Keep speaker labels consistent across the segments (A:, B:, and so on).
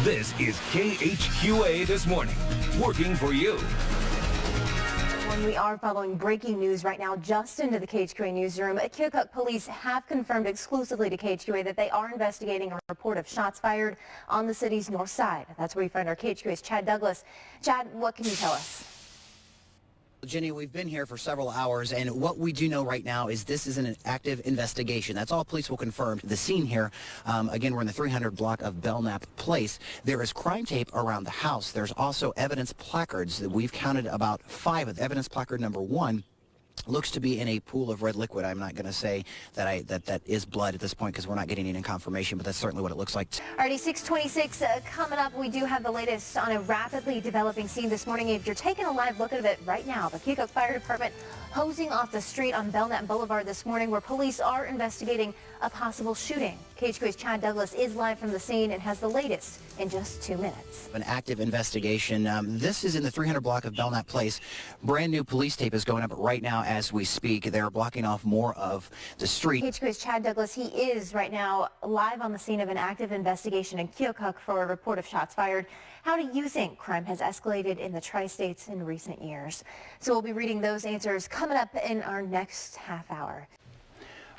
A: This is KHQA This Morning, working for you.
B: We are following breaking news right now just into the KHQA newsroom. Keokuk police have confirmed exclusively to KHQA that they are investigating a report of shots fired on the city's north side. That's where we find our KHQA's Chad Douglas. Chad, what can you tell us?
C: Jenny, we've been here for several hours, and what we do know right now is this is an active investigation. That's all police will confirm. The scene here, again, we're in the 300 block of Belknap Place. There is crime tape around the house. There's also evidence placards that we've counted about 5 of. Evidence placard number 1 looks to be in a pool of red liquid. I'm not going to say that that is blood at this point because we're not getting any confirmation, but that's certainly what it looks like.
B: Alrighty, 626 coming up. We do have the latest on a rapidly developing scene this morning. If you're taking a live look at it right now, the Keokuk Fire Department hosing off the street on Belknap Boulevard this morning where police are investigating a possible shooting. KHQA's Chad Douglas is live from the scene and has the latest in just 2 minutes.
C: An active investigation. This is in the 300 block of Belknap Place. Brand new police tape is going up right now as we speak. They're blocking off more of the street.
B: KHQA's Chad Douglas, he is right now live on the scene of an active investigation in Keokuk for a report of shots fired. How do you think crime has escalated in the tri-states in recent years? So we'll be reading those answers coming up in our next half hour.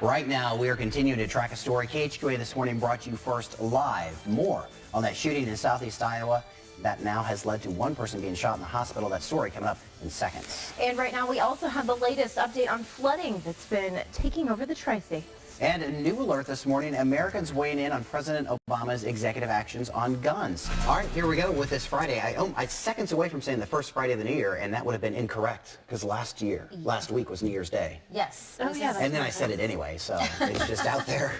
C: Right now, we are continuing to track a story. KHQA This Morning brought you first live. More on that shooting in southeast Iowa that now has led to one person being shot in the hospital. That story coming up in seconds.
B: And right now, we also have the latest update on flooding that's been taking over the tri-states.
C: And a new alert this morning, Americans weighing in on President Obama's executive actions on guns. All right, here we go with this Friday. I'm seconds away from saying the first Friday of the new year, and that would have been incorrect because last week was New Year's Day.
B: Yes.
D: Oh, yeah.
C: And then I said it anyway, so it's just out there.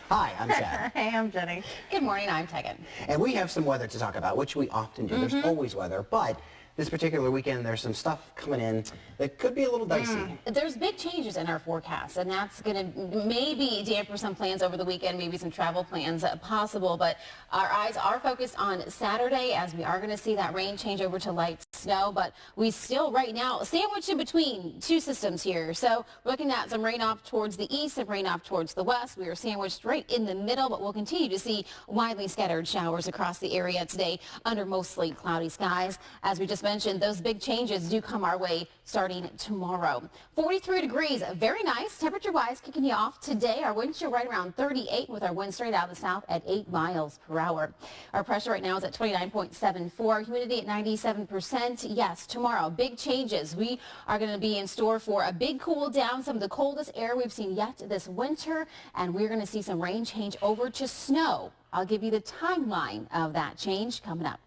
C: Hi, I'm Chad.
B: Hey, I'm Jenny.
D: Good morning, I'm Tegan.
C: And we have some weather to talk about, which we often do. There's always weather, but this particular weekend, there's some stuff coming in that could be a little dicey.
D: There's big changes in our forecast, and that's going to maybe damper some plans over the weekend, maybe some travel plans possible. But our eyes are focused on Saturday, as we are going to see that rain change over to light snow. But we still, right now, sandwiched in between 2 systems here. So we're looking at some rain off towards the east, some rain off towards the west. We are sandwiched right in the middle, but we'll continue to see widely scattered showers across the area today under mostly cloudy skies. As we just mentioned, those big changes do come our way starting tomorrow. 43 degrees, very nice temperature-wise, kicking you off today. Our wind chill right around 38 with our wind straight out of the south at 8 miles per hour. Our pressure right now is at 29.74, humidity at 97%. Yes, tomorrow, big changes. We are going to be in store for a big cool down, some of the coldest air we've seen yet this winter, and we're going to see some rain change over to snow. I'll give you the timeline of that change coming up.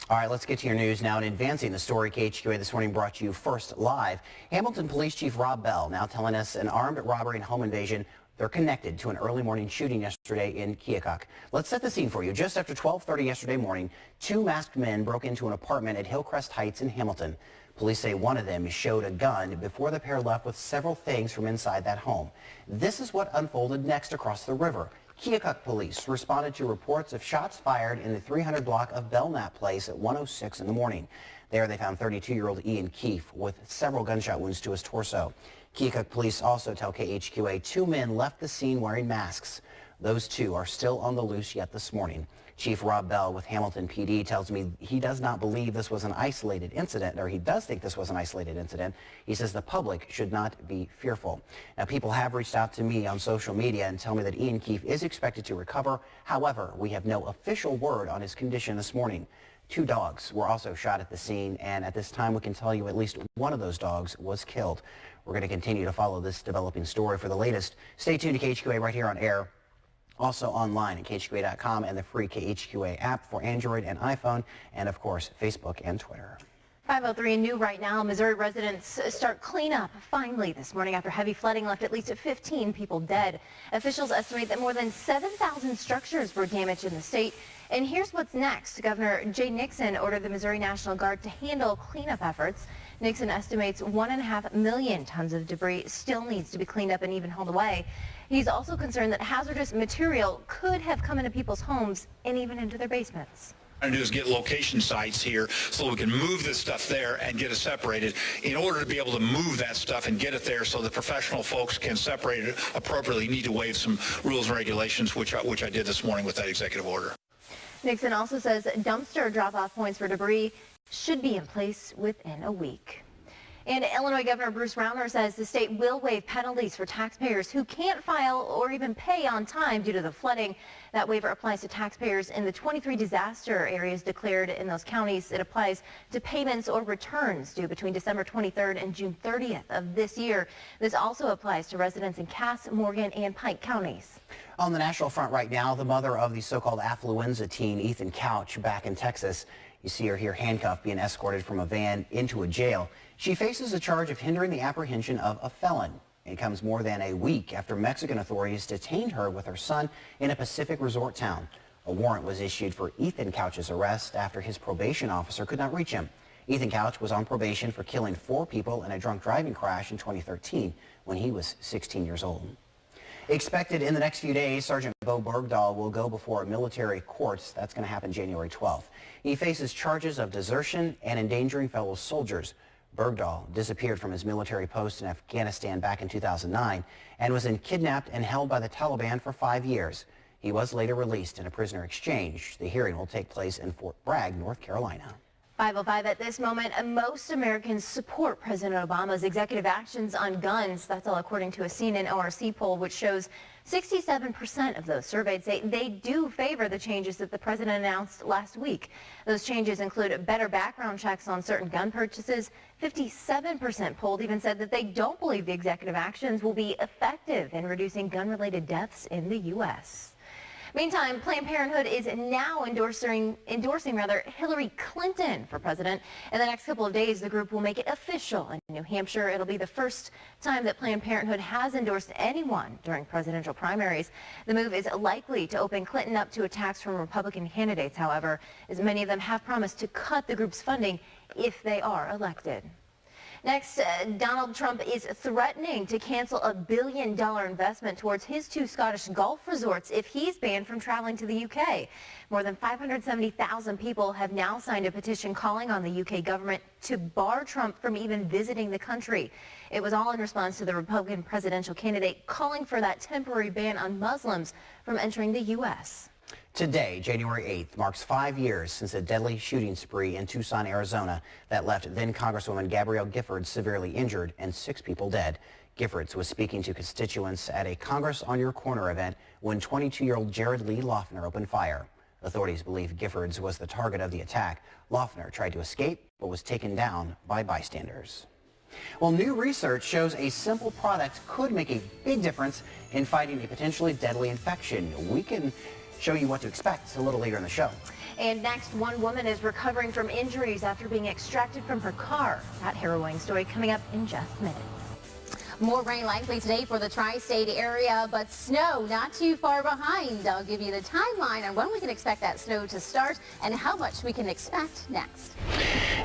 C: All right, let's get to your news now. In advancing the story, KHQA This Morning brought you first live. Hamilton Police Chief Rob Bell now telling us an armed robbery and home invasion. They're connected to an early morning shooting yesterday in Keokuk. Let's set the scene for you. Just after 12:30 yesterday morning, 2 masked men broke into an apartment at Hillcrest Heights in Hamilton. Police say one of them showed a gun before the pair left with several things from inside that home. This is what unfolded next across the river. Keokuk police responded to reports of shots fired in the 300 block of Belknap Place at 1:06 in the morning. There they found 32-year-old Ian Keefe with several gunshot wounds to his torso. Keokuk police also tell KHQA 2 men left the scene wearing masks. Those 2 are still on the loose yet this morning. Chief Rob Bell with Hamilton PD tells me he does not believe this was an isolated incident, or he does think this was an isolated incident. He says the public should not be fearful. Now, people have reached out to me on social media and tell me that Ian Keefe is expected to recover. However, we have no official word on his condition this morning. 2 dogs were also shot at the scene, and at this time we can tell you at least one of those dogs was killed. We're going to continue to follow this developing story. For the latest, stay tuned to KHQA right here on air. Also online at KHQA.com and the free KHQA app for Android and iPhone, and of course, Facebook and Twitter.
B: 5:03 and new right now. Missouri residents start cleanup finally this morning after heavy flooding left at least 15 people dead. Officials estimate that more than 7,000 structures were damaged in the state. And here's what's next. Governor Jay Nixon ordered the Missouri National Guard to handle cleanup efforts. Nixon estimates 1.5 million tons of debris still needs to be cleaned up and even hauled away. He's also concerned that hazardous material could have come into people's homes and even into their basements.
E: What I'm trying to do is get location sites here so we can move this stuff there and get it separated. In order to be able to move that stuff and get it there so the professional folks can separate it appropriately, you need to waive some rules and regulations, which I did this morning with that executive order.
B: Nixon also says dumpster drop-off points for debris should be in place within a week. And Illinois Governor Bruce Rauner says the state will waive penalties for taxpayers who can't file or even pay on time due to the flooding. That waiver applies to taxpayers in the 23 disaster areas declared in those counties. It applies to payments or returns due between December 23rd and June 30th of this year. This also applies to residents in Cass, Morgan, and Pike counties.
C: On the national front right now, the mother of the so-called affluenza teen, Ethan Couch, back in Texas. You see her here handcuffed, being escorted from a van into a jail. She faces a charge of hindering the apprehension of a felon. It comes more than a week after Mexican authorities detained her with her son in a Pacific resort town. A warrant was issued for Ethan Couch's arrest after his probation officer could not reach him. Ethan Couch was on probation for killing 4 people in a drunk driving crash in 2013 when he was 16 years old. Expected in the next few days, Sergeant Bo Bergdahl will go before military courts. That's going to happen January 12th. He faces charges of desertion and endangering fellow soldiers. Bergdahl disappeared from his military post in Afghanistan back in 2009 and was kidnapped and held by the Taliban for 5 years. He was later released in a prisoner exchange. The hearing will take place in Fort Bragg, North Carolina.
B: 5:05 at this moment. Most Americans support President Obama's executive actions on guns. That's all according to a CNN ORC poll, which shows 67% of those surveyed say they do favor the changes that the president announced last week. Those changes include better background checks on certain gun purchases. 57% polled even said that they don't believe the executive actions will be effective in reducing gun-related deaths in the U.S. Meantime, Planned Parenthood is now endorsing Hillary Clinton for president. In the next couple of days, the group will make it official in New Hampshire. It'll be the first time that Planned Parenthood has endorsed anyone during presidential primaries. The move is likely to open Clinton up to attacks from Republican candidates, however, as many of them have promised to cut the group's funding if they are elected. Next, Donald Trump is threatening to cancel a $1 billion investment towards his 2 Scottish golf resorts if he's banned from traveling to the UK. More than 570,000 people have now signed a petition calling on the UK government to bar Trump from even visiting the country. It was all in response to the Republican presidential candidate calling for that temporary ban on Muslims from entering the U.S.
C: Today, January 8th, marks 5 years since a deadly shooting spree in Tucson, Arizona that left then-Congresswoman Gabrielle Giffords severely injured and 6 people dead. Giffords was speaking to constituents at a Congress on Your Corner event when 22-year-old Jared Lee Loeffner opened fire. Authorities believe Giffords was the target of the attack. Loeffner tried to escape but was taken down by bystanders. Well, new research shows a simple product could make a big difference in fighting a potentially deadly infection. We can show you what to expect a little later in the show.
B: And next, one woman is recovering from injuries after being extracted from her car. That harrowing story coming up in just minutes.
D: More rain likely today for the tri-state area, but snow not too far behind. I'll give you the timeline on when we can expect that snow to start and how much we can expect next.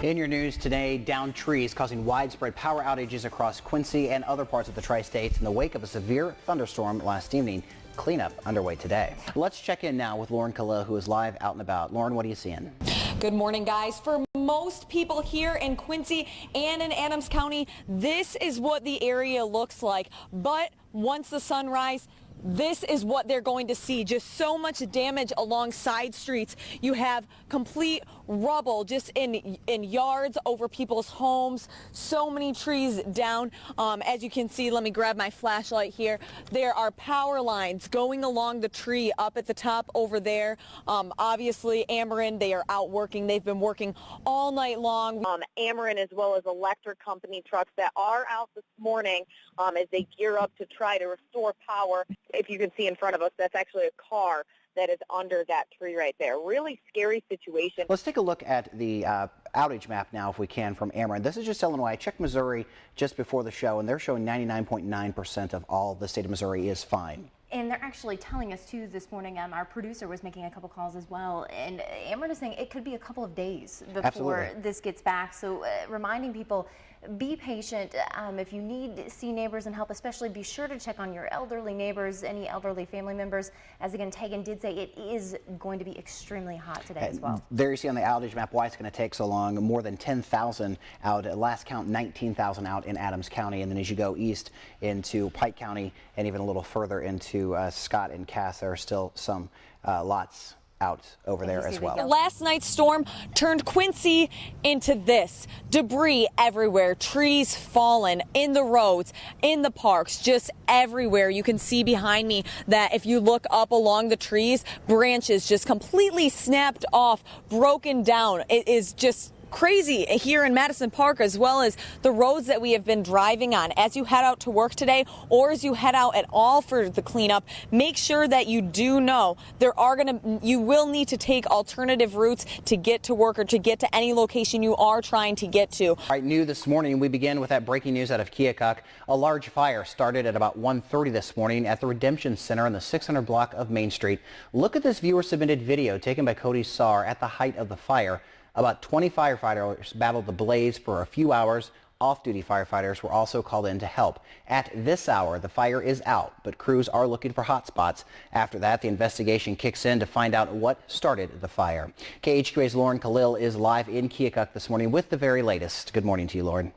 C: In your news today, downed trees causing widespread power outages across Quincy and other parts of the tri-states in the wake of a severe thunderstorm last evening. Cleanup underway today. Let's check in now with Lauren Khalil, who is live out and about. Lauren, what are you seeing?
F: Good morning, guys. For most people here in Quincy and in Adams County, this is what the area looks like. But once the sunrise, this is what they're going to see. Just so much damage along side streets. You have complete rubble just in yards over people's homes. So many trees down. As you can see, let me grab my flashlight here. There are power lines going along the tree up at the top over there. Obviously, Ameren, they are out working. They've been working all night long.
G: Ameren as well as electric company trucks that are out this morning as they gear up to try to restore power. If you can see in front of us, that's actually a car that is under that tree right there. Really scary situation.
C: Let's take a look at the outage map now, if we can, from Ameren. This is just Illinois. I checked Missouri just before the show, and they're showing 99.9% of all the state of Missouri is fine.
H: And they're actually telling us, too, this morning, our producer was making a couple calls as well, and Ameren is saying it could be a couple of days before this gets back. So reminding people, be patient. If you need to see neighbors and help, especially be sure to check on your elderly neighbors, any elderly family members. As again, Tegan did say, it is going to be extremely hot today as well.
C: There you see on the outage map why it's going to take so long. More than 10,000 out. At last count, 19,000 out in Adams County. And then as you go east into Pike County and even a little further into Scott and Cass, there are still some lots out over there as well.
F: Last night's storm turned Quincy into this. Debris everywhere, trees fallen in the roads, in the parks, just everywhere. You can see behind me that if you look up along the trees, branches just completely snapped off, broken down. It is just crazy here in Madison Park, as well as the roads that we have been driving on. As you head out to work today, or as you head out at all for the cleanup, make sure that you do know you will need to take alternative routes to get to work or to get to any location you are trying to get to.
C: All right, new this morning, we begin with that breaking news out of Keokuk. A large fire started at about 1:30 this morning at the Redemption Center on the 600 block of Main Street. Look at this viewer-submitted video taken by Cody Saar at the height of the fire. About 20 firefighters battled the blaze for a few hours. Off-duty firefighters were also called in to help. At this hour, the fire is out, but crews are looking for hot spots. After that, the investigation kicks in to find out what started the fire. KHQA's Lauren Khalil is live in Keokuk this morning with the very latest. Good morning to you, Lauren.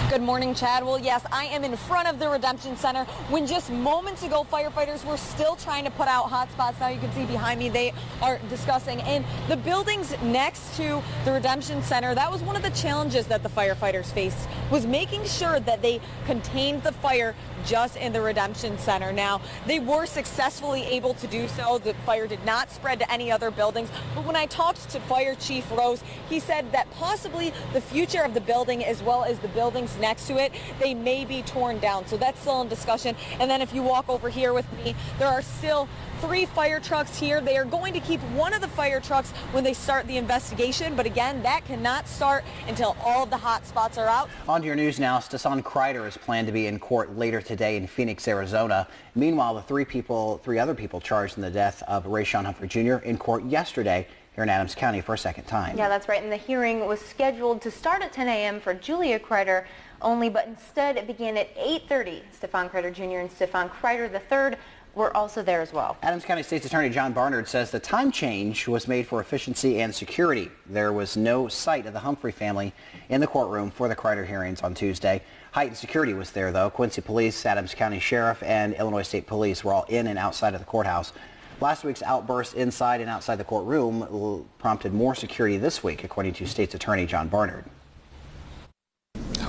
F: Good morning, Chad. Well, yes, I am in front of the Redemption Center when just moments ago firefighters were still trying to put out hot spots. Now you can see behind me they are discussing. And the buildings next to the Redemption Center, that was one of the challenges that the firefighters faced, was making sure that they contained the fire just in the Redemption Center. Now, they were successfully able to do so. The fire did not spread to any other buildings. But when I talked to Fire Chief Rose, he said that possibly the future of the building, as well as the buildings next to it, they may be torn down. So that's still in discussion. And then if you walk over here with me, there are still 3 fire trucks here. They are going to keep one of the fire trucks when they start the investigation. But again, that cannot start until all of the hot spots are out.
C: On to your news now. Stefan Kreider is planned to be in court later today in Phoenix, Arizona. Meanwhile, the 3 other people charged in the death of Rayshon Humphrey Jr. in court yesterday here in Adams County for a second time.
B: Yeah, that's right. And the hearing was scheduled to start at 10 a.m. for Julia Kreider only, but instead it began at 8:30. Stefan Kreider Jr. and Stefan Kreider III were also there as well.
C: Adams County State's Attorney John Barnard says the time change was made for efficiency and security. There was no sight of the Humphrey family in the courtroom for the Kreider hearings on Tuesday. Heightened security was there, though. Quincy Police, Adams County Sheriff, and Illinois State Police were all in and outside of the courthouse. Last week's outbursts inside and outside the courtroom prompted more security this week, according to State's Attorney John Barnard.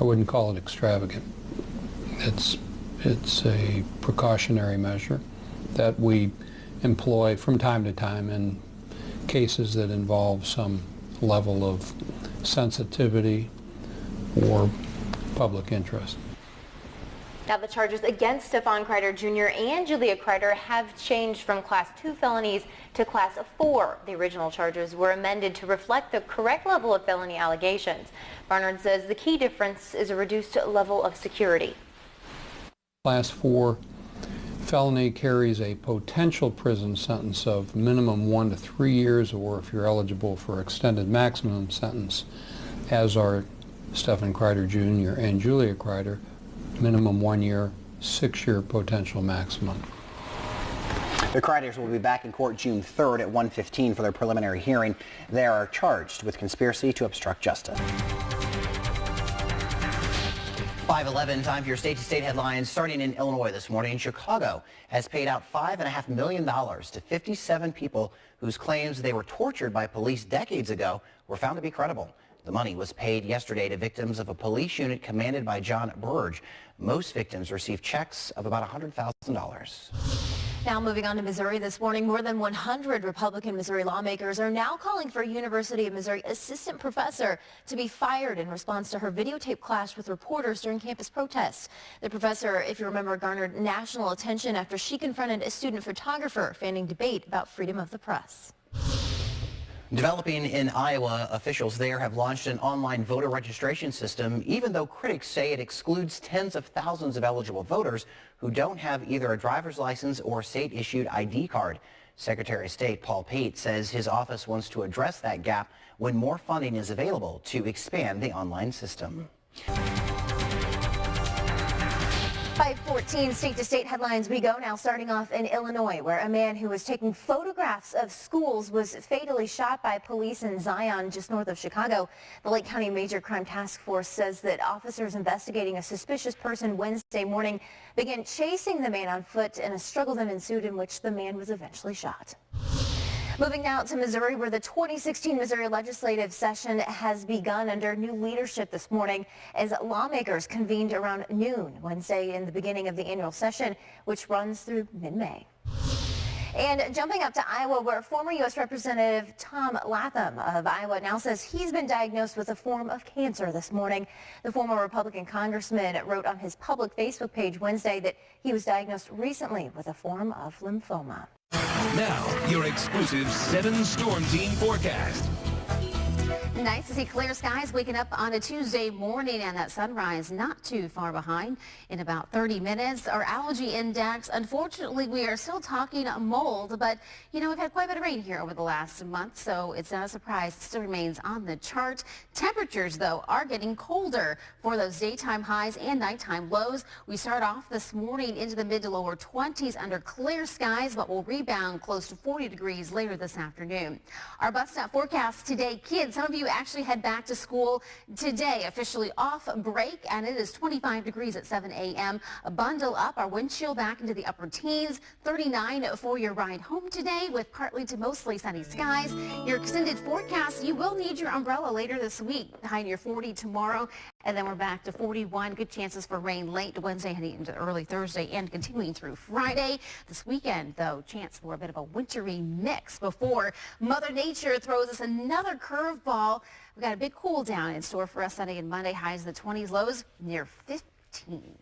I: I wouldn't call it extravagant. It's a precautionary measure that we employ from time to time in cases that involve some level of sensitivity or public interest.
B: Now, the charges against Stefan Kreider Jr. and Julia Kreider have changed from Class 2 felonies to Class 4. The original charges were amended to reflect the correct level of felony allegations. Barnard says the key difference is a reduced level of security.
I: Class 4 felony carries a potential prison sentence of minimum 1 to 3 years, or if you're eligible for extended maximum sentence, as are Stefan Kreider Jr. and Julia Kreider, minimum 1 year, 6-year potential maximum.
C: The Kreiders will be back in court June 3rd at 1:15 for their preliminary hearing. They are charged with conspiracy to obstruct justice. 5:11, time for your state-to-state headlines. Starting in Illinois this morning, Chicago has paid out $5.5 million to 57 people whose claims they were tortured by police decades ago were found to be credible. The money was paid yesterday to victims of a police unit commanded by John Burge. Most victims received checks of about $100,000.
B: Now moving on to Missouri this morning, more than 100 Republican Missouri lawmakers are now calling for a University of Missouri assistant professor to be fired in response to her videotape clash with reporters during campus protests. The professor, if you remember, garnered national attention after she confronted a student photographer fanning debate about freedom of the press.
C: Developing in Iowa, officials there have launched an online voter registration system, even though critics say it excludes tens of thousands of eligible voters who don't have either a driver's license or state-issued ID card. Secretary of State Paul Pate says his office wants to address that gap when more funding is available to expand the online system.
B: 5:14 state-to-state headlines we go now, starting off in Illinois, where a man who was taking photographs of schools was fatally shot by police in Zion, just north of Chicago. The Lake County Major Crime Task Force says that officers investigating a suspicious person Wednesday morning began chasing the man on foot in a struggle that ensued in which the man was eventually shot. Moving now to Missouri, where the 2016 Missouri legislative session has begun under new leadership this morning as lawmakers convened around noon Wednesday in the beginning of the annual session, which runs through mid-May. And jumping up to Iowa, where former U.S. Representative Tom Latham of Iowa now says he's been diagnosed with a form of cancer this morning. The former Republican congressman wrote on his public Facebook page Wednesday that he was diagnosed recently with a form of lymphoma.
A: Now, your exclusive 7-storm team forecast.
D: Nice to see clear skies waking up on a Tuesday morning, and that sunrise not too far behind in about 30 minutes. Our allergy index, unfortunately, we are still talking mold, but you know, we've had quite a bit of rain here over the last month, so it's not a surprise. It still remains on the chart. Temperatures, though, are getting colder for those daytime highs and nighttime lows. We start off this morning into the mid to lower 20s under clear skies, but will rebound close to 40 degrees later this afternoon. Our bus stop forecast today, kids, some of you actually head back to school today, officially off break, and it is 25 degrees at 7 a.m. Bundle up, our wind chill back into the upper teens, 39 for your ride home today with partly to mostly sunny skies. Your extended forecast, you will need your umbrella later this week, high near 40 tomorrow, and then we're back to 41. Good chances for rain late Wednesday heading into early Thursday and continuing through Friday. This weekend, though, chance for a bit of a wintry mix before Mother Nature throws us another curveball. We've got a big cool down in store for us Sunday and Monday. Highs in the 20s, lows near 15.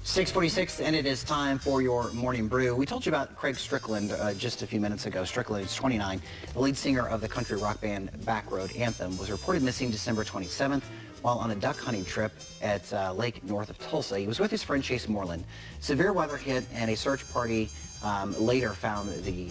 C: 6:46, and it is time for your morning brew. We told you about Craig Strickland just a few minutes ago. Strickland is 29. The lead singer of the country rock band Backroad Anthem was reported missing December 27th while on a duck hunting trip at a lake north of Tulsa. He was with his friend Chase Moreland. Severe weather hit, and a search party later found the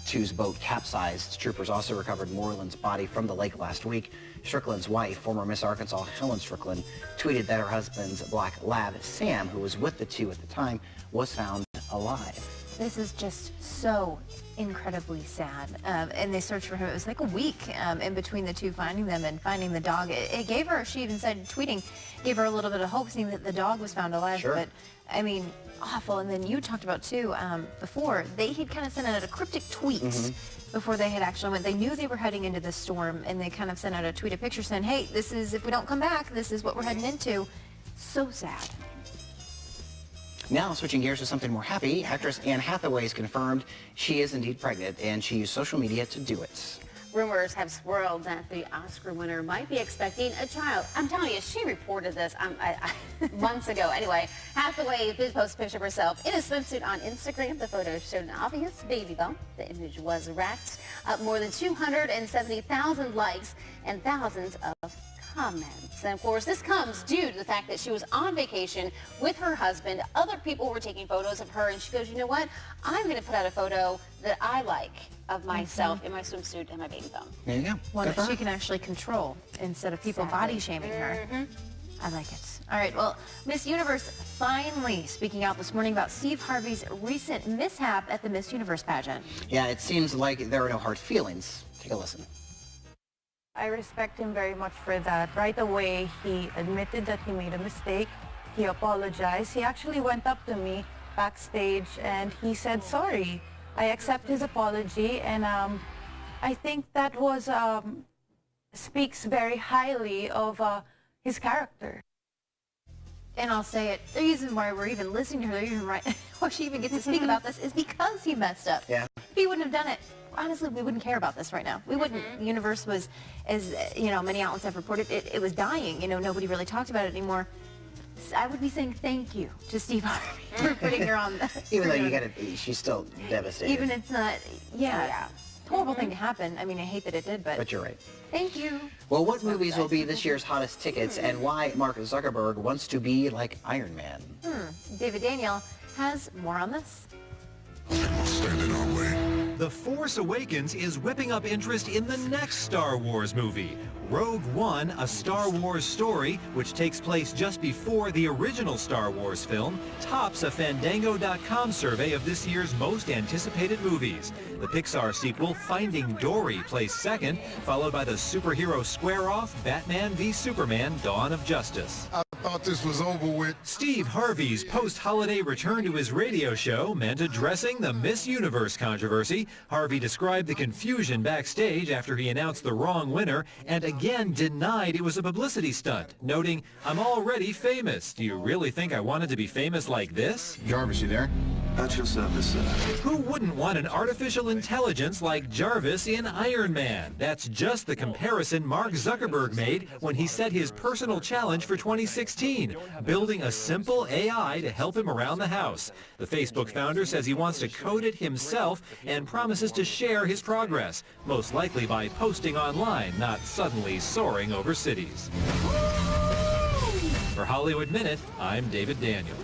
C: two's boat capsized. Troopers also recovered Moreland's body from the lake last week. Strickland's wife, former Miss Arkansas Helen Strickland, tweeted that her husband's black lab, Sam, who was with the two at the time, was found alive.
B: This is just so incredibly sad. And they searched for him. It was like a week in between the two finding them and finding the dog. It gave her, she even said, tweeting, gave her a little bit of hope seeing that the dog was found alive.
C: Sure.
B: But, I mean, awful. And then you talked about, too, before, they had kind of sent out a cryptic tweet before they had actually went. They knew they were heading into this storm, and they kind of sent out a tweet, a picture saying, hey, this is, if we don't come back, this is what we're heading into. So sad.
C: Now, switching gears to something more happy, actress Anne Hathaway has confirmed she is indeed pregnant, and she used social media to do it.
D: Rumors have swirled that the Oscar winner might be expecting a child. I'm telling you, she reported this months ago. Anyway, Hathaway did post a picture of herself in a swimsuit on Instagram. The photo showed an obvious baby bump. The image was racked up more than 270,000 likes and thousands of comments. And of course, this comes due to the fact that she was on vacation with her husband. Other people were taking photos of her, and she goes, you know what? I'm going to put out a photo that I like of myself in my swimsuit and my baby bump.
C: There you go.
B: One that she can actually control instead of people body shaming her. I like it. All right, well, Miss Universe finally speaking out this morning about Steve Harvey's recent mishap at the Miss Universe pageant.
C: Yeah, it seems like there are no hard feelings. Take a listen.
J: I respect him very much for that. Right away, he admitted that he made a mistake. He apologized. He actually went up to me backstage and he said sorry. I accept his apology, and I think that was speaks very highly of his character.
B: And I'll say it, the reason why we're even listening to her, even right, why she even gets to speak about this is because he messed up.
C: Yeah.
B: If he wouldn't have done it, honestly, we wouldn't care about this right now. We wouldn't. The universe was, as you know, many outlets have reported, it was dying. You know, nobody really talked about it anymore. I would be saying thank you to Steve Harvey for putting her on that.
C: Even though she's still devastated.
B: Even it's not, yeah. Horrible thing to happen. I mean, I hate that it did, but
C: you're right.
B: Thank you.
C: Well, what movies will be this year's hottest tickets, and why Mark Zuckerberg wants to be like Iron Man?
B: David Daniel has more on this.
K: They will stand in our way. The Force Awakens is whipping up interest in the next Star Wars movie. Rogue One, a Star Wars story, which takes place just before the original Star Wars film, tops a Fandango.com survey of this year's most anticipated movies. The Pixar sequel, Finding Dory, placed second, followed by the superhero square-off Batman v Superman: Dawn of Justice.
L: I thought this was over with.
K: Steve Harvey's post-holiday return to his radio show meant addressing the Miss Universe controversy. Harvey described the confusion backstage after he announced the wrong winner and again denied it was a publicity stunt, noting, "I'm already famous. Do you really think I wanted to be famous like this?"
L: Jarvis, you there? At your service, sir.
K: Who wouldn't want an artificial intelligence like Jarvis in Iron Man? That's just the comparison Mark Zuckerberg made when he set his personal challenge for 2016, building a simple AI to help him around the house. The Facebook founder says he wants to code it himself and promises to share his progress, most likely by posting online, not suddenly soaring over cities. For Hollywood Minute, I'm David Daniel.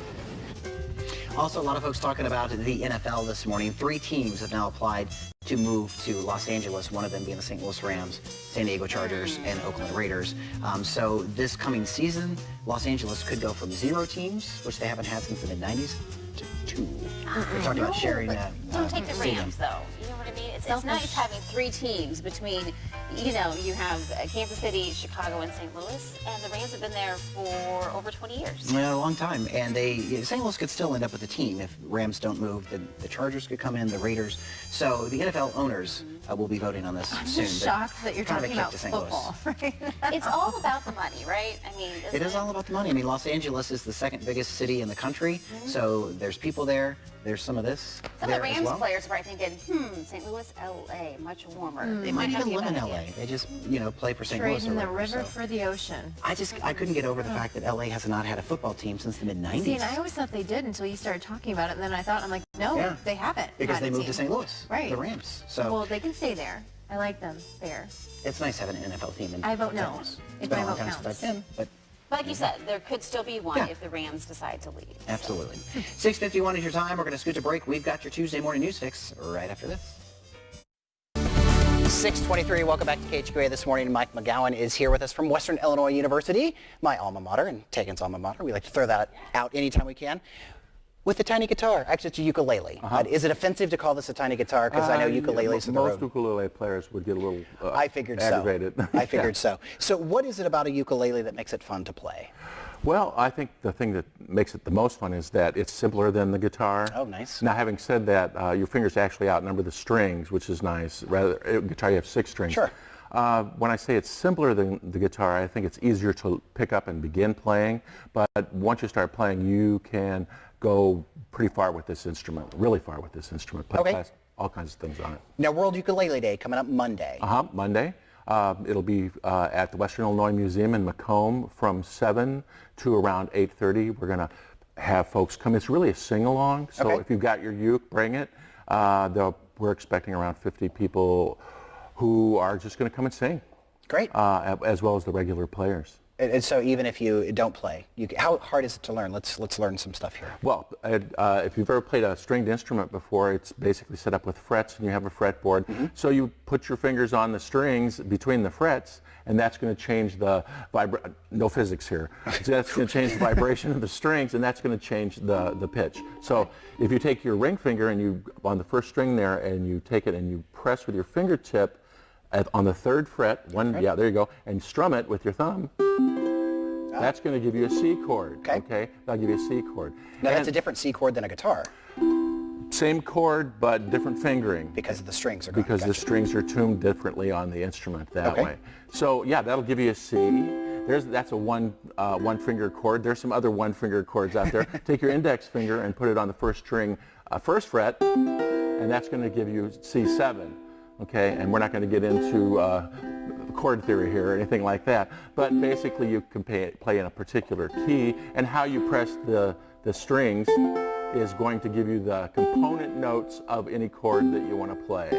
C: Also, a lot of folks talking about the NFL this morning. 3 teams have now applied to move to Los Angeles, one of them being the St. Louis Rams, San Diego Chargers, and Oakland Raiders. So this coming season, Los Angeles could go from 0 teams, which they haven't had since the mid-90s, to 2. We're talking about sharing that.
D: Don't take the Rams, though. You know what I mean? It's nice having 3 teams between, you have Kansas City, Chicago, and St. Louis, and the Rams have been there for over 20 years.
C: Yeah, a long time. And St. Louis could still end up with a team. If Rams don't move, then the Chargers could come in, the Raiders. So the NFL owners will be voting on this soon.
B: I'm shocked that you're talking about football. Right?
D: It's all about the money, right? I mean,
C: it is all about the money. I mean, Los Angeles is the 2nd biggest city in the country, so there's people there. There's some of this
D: Some
C: there
D: of the
C: as
D: Rams
C: well.
D: players are probably thinking, St. Louis, L.A., much warmer.
C: They might even live in L.A. They just, play for St. Louis.
B: Trading the river for the ocean.
C: I couldn't get over the fact that L.A. has not had a football team since the mid-90s.
B: See, and I always thought they did until you started talking about it, and then I'm like, no, they haven't.
C: Because they moved to St. Louis,
B: right?
C: The Rams. So
B: well, they can stay there. I like them there.
C: It's nice having an NFL team in
B: I vote
C: St.
B: no.
C: Louis.
B: If
C: It's been
B: my
C: a long
B: vote
C: time since
B: counts.
C: I've been, but
D: Like you said, there could still be one if the Rams decide to leave.
C: absolutely. 6:51 is your time. We're going to scoot to break. We've got your Tuesday morning news fix right after this. 6:23. Welcome back to KHQA this morning. Mike McGowan is here with us from Western Illinois University, my alma mater, and Tegan's alma mater. We like to throw that out anytime we can. With a tiny guitar. Actually, it's a ukulele. Is it offensive to call this a tiny guitar? Because I know ukuleles are the road.
M: Most ukulele players would get a little
C: I figured
M: aggravated.
C: So. I figured so. So what is it about a ukulele that makes it fun to play?
M: Well, I think the thing that makes it the most fun is that it's simpler than the guitar.
C: Oh, nice.
M: Now, having said that, your fingers actually outnumber the strings, which is nice. Rather, guitar you have 6 strings.
C: Sure.
M: When I say it's simpler than the guitar, I think it's easier to pick up and begin playing. But once you start playing, you can go pretty far with this instrument, really far with this instrument. Play all kinds of things on it.
C: Now, World Ukulele Day coming up Monday.
M: Monday. It'll be at the Western Illinois Museum in Macomb from 7 to around 8:30. We're going to have folks come. It's really a sing-along, so if you've got your uke, bring it. We're expecting around 50 people who are just going to come and sing.
C: Great.
M: As well as the regular players.
C: And so even if you don't play, how hard is it to learn? Let's learn some stuff here.
M: Well, if you've ever played a stringed instrument before, it's basically set up with frets, and you have a fretboard. So you put your fingers on the strings between the frets, and that's going to change the no physics here. So that's going to change the vibration of the strings, and that's going to change the pitch. So if you take your ring finger and you on the first string there, and you take it and you press with your fingertip on the 3rd fret, yeah, there you go, and strum it with your thumb. That's going to give you a C chord. Okay. That'll give you a C chord.
C: Now that's a different C chord than a guitar.
M: Same chord, but different fingering.
C: Because of the strings are gone.
M: Because the strings are tuned differently on the instrument that way. So yeah, that'll give you a C. That's a one finger chord. There's some other 1-finger chords out there. Take your index finger and put it on the first string, 1st fret, and that's going to give you C7. Okay, and we're not going to get into chord theory here or anything like that, but basically you can play in a particular key, and how you press the strings is going to give you the component notes of any chord that you want to play,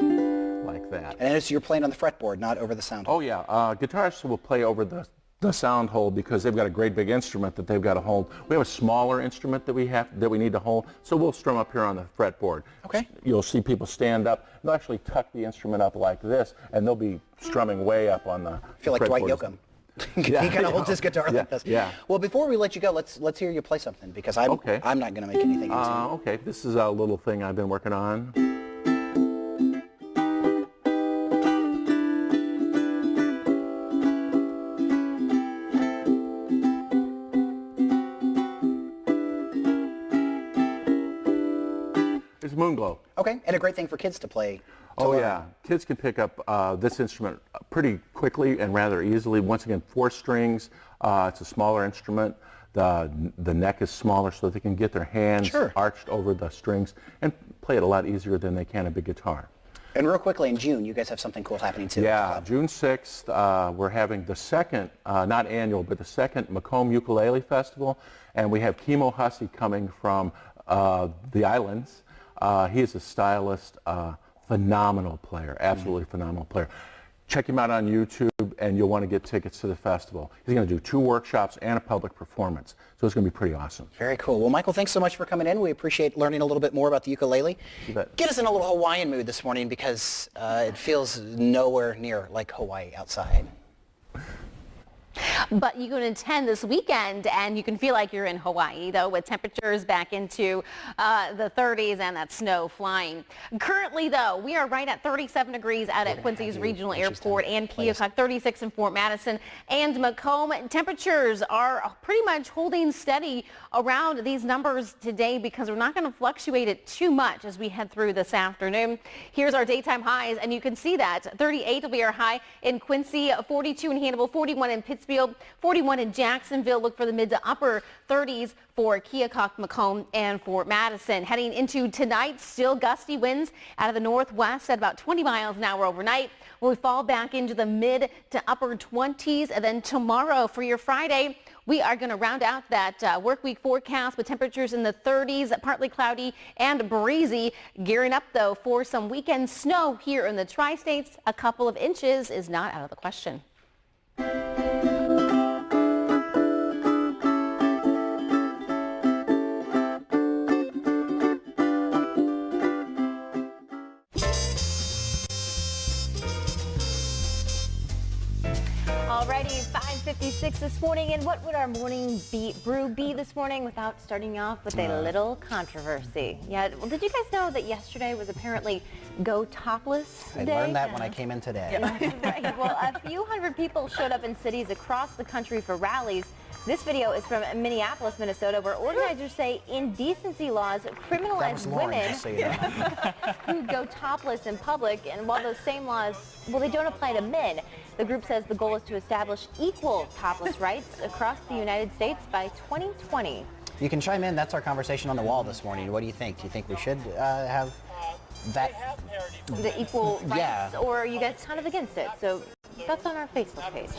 M: like that.
C: And so you're playing on the fretboard, not over the sound.
M: Oh yeah, guitarists will play over the the sound hole because they've got a great big instrument that they've got to hold. We have a smaller instrument that we need to hold, so we'll strum up here on the fretboard.
C: Okay.
M: You'll see people stand up. They'll actually tuck the instrument up like this, and they'll be strumming way up on the
C: I feel like Dwight Yoakam. He kind of holds his guitar like this.
M: Yeah.
C: Well, before we let you go, let's hear you play something because I'm not going to make anything easy.
M: Okay. This is a little thing I've been working on. It's Moonglow.
C: Okay, and a great thing for kids to play.
M: Yeah, kids can pick up this instrument pretty quickly and rather easily. Once again, 4 strings. It's a smaller instrument. The neck is smaller so they can get their hands arched over the strings and play it a lot easier than they can a big guitar.
C: And real quickly, in June, you guys have something cool happening too.
M: Yeah, June 6th, we're having the second, not annual, but the second McCall Ukulele Festival, and we have Kimo Hussey coming from the islands. He is a stylist, phenomenal player, absolutely phenomenal player. Check him out on YouTube, and you'll want to get tickets to the festival. He's going to do 2 workshops and a public performance, so it's going to be pretty awesome.
C: Very cool. Well, Michael, thanks so much for coming in. We appreciate learning a little bit more about the ukulele.
M: You bet.
C: Get us in a little Hawaiian mood this morning because it feels nowhere near like Hawaii outside.
D: But you can attend this weekend and you can feel like you're in Hawaii, though, with temperatures back into the 30s and that snow flying. Currently, though, we are right at 37 degrees out at Quincy's Regional Airport and Keokuk, 36 in Fort Madison and Macomb. Temperatures are pretty much holding steady around these numbers today because we're not going to fluctuate it too much as we head through this afternoon. Here's our daytime highs, and you can see that 38 will be our high in Quincy, 42 in Hannibal, 41 in Pittsfield, 41 in Jacksonville. Look for the mid to upper 30s for Keokuk, Macomb, and Fort Madison. Heading into tonight, still gusty winds out of the northwest at about 20 miles an hour overnight. We fall back into the mid to upper 20s, and then tomorrow for your Friday, we are going to round out that work week forecast with temperatures in the 30s, partly cloudy and breezy. Gearing up, though, for some weekend snow here in the tri-states. A couple of inches is not out of the question.
H: Alrighty, 5:56 this morning, and what would our morning brew be this morning without starting off with a little controversy? Yeah, well, did you guys know that yesterday was apparently Go Topless Day?
C: I learned that when I came in today.
H: Right. Well, a few hundred people showed up in cities across the country for rallies. This video is from Minneapolis, Minnesota, where organizers say indecency laws criminalize women who go topless in public, and while those same laws, well, they don't apply to men. The group says the goal is to establish equal topless rights across the United States by 2020.
C: You can chime in. That's our conversation on the wall this morning. What do you think? Do you think we should have that?
H: The equal rights, or are you guys kind of against it? So that's on our Facebook page.